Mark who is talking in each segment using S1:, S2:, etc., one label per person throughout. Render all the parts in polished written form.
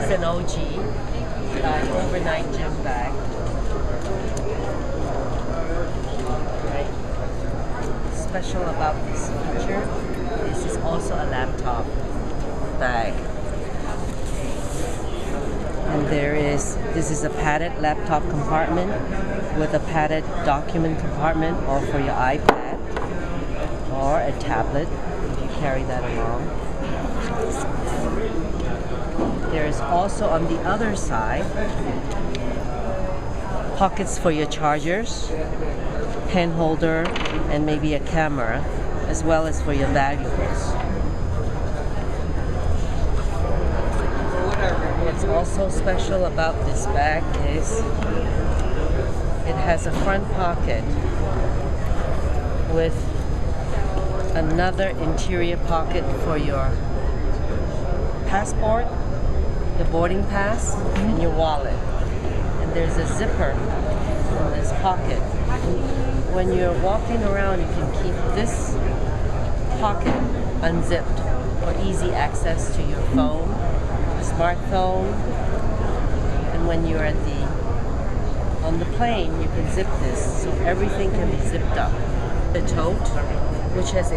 S1: is an OG overnight gym bag. Right. Special about this feature, this is also a laptop bag. And this is a padded laptop compartment with a padded document compartment, or for your iPad or a tablet if you carry that along. There is also on the other side pockets for your chargers, pen holder, and maybe a camera, as well as for your valuables. What's also special about this bag is it has a front pocket with another interior pocket for your passport, the boarding pass, and your wallet. And there's a zipper in this pocket. When you're walking around, you can keep this pocket unzipped for easy access to your phone, a smartphone. And when you're on the plane, you can zip this, so everything can be zipped up. The tote, which has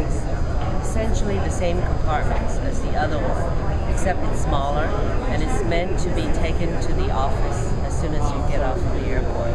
S1: essentially the same compartments as the other one, except it's smaller, and it's meant to be taken to the office as soon as you get off of the airport.